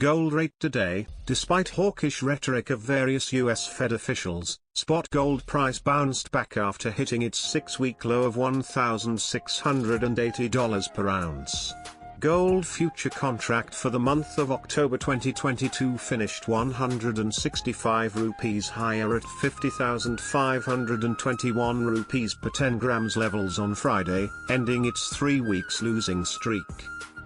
Gold rate today. Despite hawkish rhetoric of various US Fed officials, spot gold price bounced back after hitting its 6-week low of $1,680 per ounce. Gold future contract for the month of October 2022 finished 165 rupees higher at 50,521 rupees per 10 grams levels on Friday, ending its 3 weeks losing streak.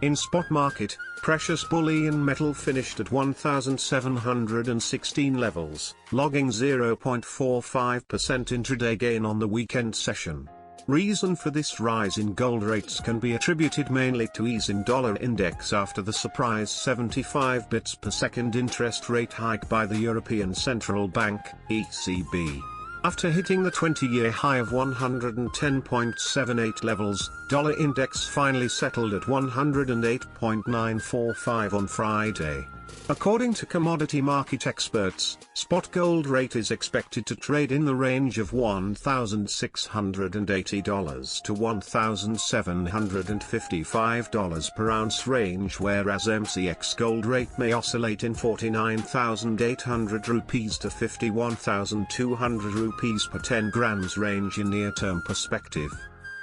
In spot market, precious bullion metal finished at 1,716 levels, logging 0.45% intraday gain on the weekend session. Reason for this rise in gold rates can be attributed mainly to ease in dollar index after the surprise 75 bps per second interest rate hike by the European Central Bank, ECB. After hitting the 20-year high of 110.78 levels, dollar index finally settled at 108.945 on Friday. According to commodity market experts, spot gold rate is expected to trade in the range of $1,680 to $1,755 per ounce range, whereas MCX gold rate may oscillate in 49,800 rupees to 51,200 rupees per 10 grams range in near-term perspective.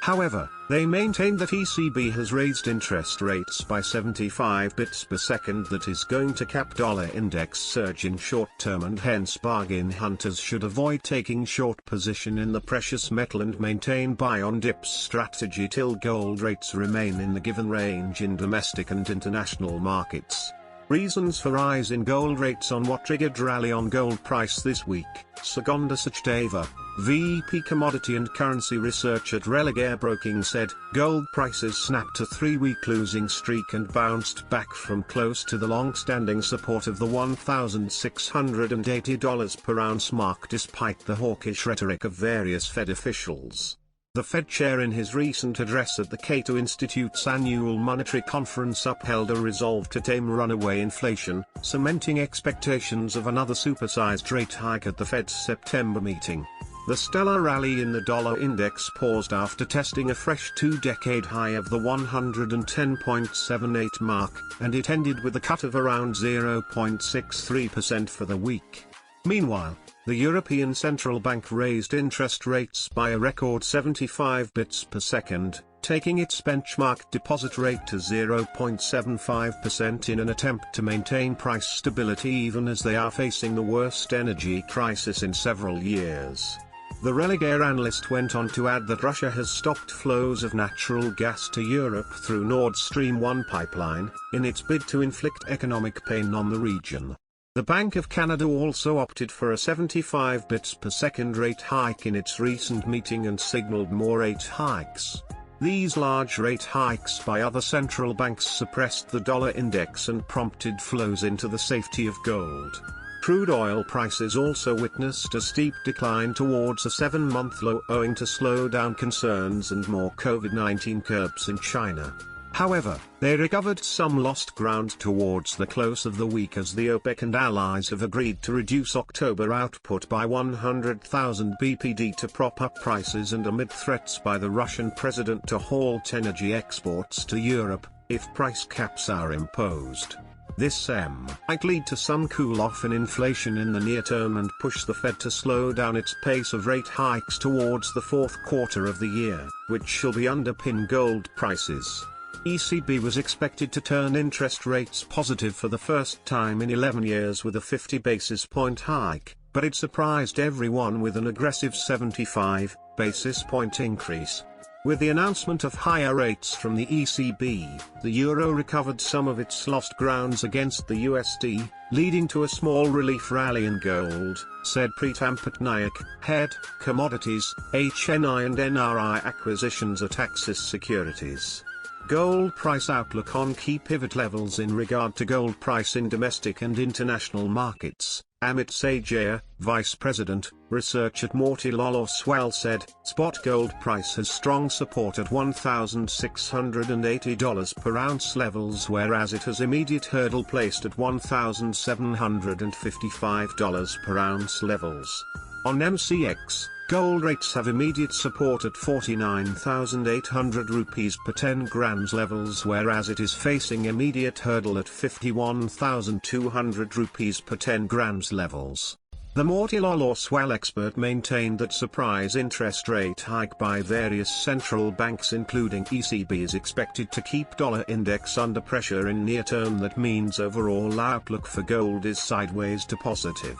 However, they maintain that ECB has raised interest rates by 75 bps per second that is going to cap dollar index surge in short term, and hence bargain hunters should avoid taking short position in the precious metal and maintain buy on dips strategy till gold rates remain in the given range in domestic and international markets. Reasons for rise in gold rates on what triggered rally on gold price this week. Sugandha Sachdeva, VP Commodity and Currency Research at Religare Broking said, gold prices snapped a 3-week losing streak and bounced back from close to the long-standing support of the $1,680 per ounce mark despite the hawkish rhetoric of various Fed officials. The Fed chair in his recent address at the Cato Institute's annual monetary conference upheld a resolve to tame runaway inflation, cementing expectations of another supersized rate hike at the Fed's September meeting. The stellar rally in the dollar index paused after testing a fresh 2-decade high of the 110.78 mark, and it ended with a cut of around 0.63% for the week. Meanwhile, the European Central Bank raised interest rates by a record 75 bps per second, taking its benchmark deposit rate to 0.75% in an attempt to maintain price stability even as they are facing the worst energy crisis in several years. The Religare analyst went on to add that Russia has stopped flows of natural gas to Europe through Nord Stream 1 pipeline, in its bid to inflict economic pain on the region. The Bank of Canada also opted for a 75 bps per second rate hike in its recent meeting and signaled more rate hikes. These large rate hikes by other central banks suppressed the dollar index and prompted flows into the safety of gold. Crude oil prices also witnessed a steep decline towards a 7-month low owing to slowdown concerns and more COVID-19 curbs in China. However, they recovered some lost ground towards the close of the week as the OPEC and allies have agreed to reduce October output by 100,000 BPD to prop up prices and amid threats by the Russian president to halt energy exports to Europe, if price caps are imposed. This might lead to some cool-off in inflation in the near term and push the Fed to slow down its pace of rate hikes towards the fourth quarter of the year, which shall be underpin gold prices. ECB was expected to turn interest rates positive for the first time in 11 years with a 50 basis point hike, but it surprised everyone with an aggressive 75 basis point increase. With the announcement of higher rates from the ECB, the euro recovered some of its lost grounds against the USD, leading to a small relief rally in gold, said Preetam Patnaik, head, commodities, HNI and NRI acquisitions at Axis Securities. Gold price outlook on key pivot levels in regard to gold price in domestic and international markets. Amit Sajaya, Vice President, Research at Motilal Oswal said, spot gold price has strong support at $1,680 per ounce levels, whereas it has immediate hurdle placed at $1,755 per ounce levels. On MCX, Gold rates have immediate support at 49,800 rupees per 10 grams levels, whereas it is facing immediate hurdle at 51,200 rupees per 10 grams levels. The Motilal Oswal expert maintained that surprise interest rate hike by various central banks including ECB is expected to keep dollar index under pressure in near term. That means overall outlook for gold is sideways to positive.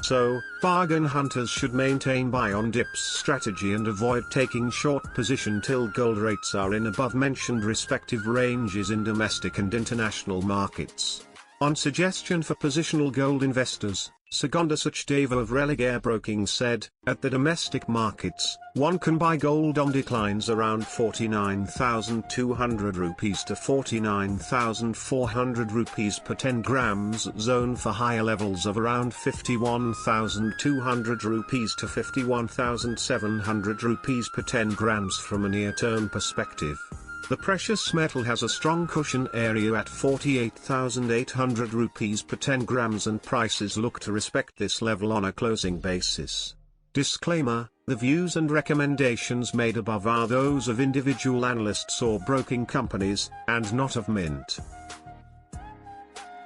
So, bargain hunters should maintain buy on dips strategy and avoid taking short position till gold rates are in above mentioned respective ranges in domestic and international markets. On suggestion for positional gold investors, Sugandha Sachdeva of Religare Broking said, at the domestic markets, one can buy gold on declines around 49,200 rupees to 49,400 rupees per 10 grams zone for higher levels of around 51,200 rupees to 51,700 rupees per 10 grams from a near-term perspective. The precious metal has a strong cushion area at 48,800 rupees per 10 grams and prices look to respect this level on a closing basis. Disclaimer: the views and recommendations made above are those of individual analysts or broking companies, and not of Mint.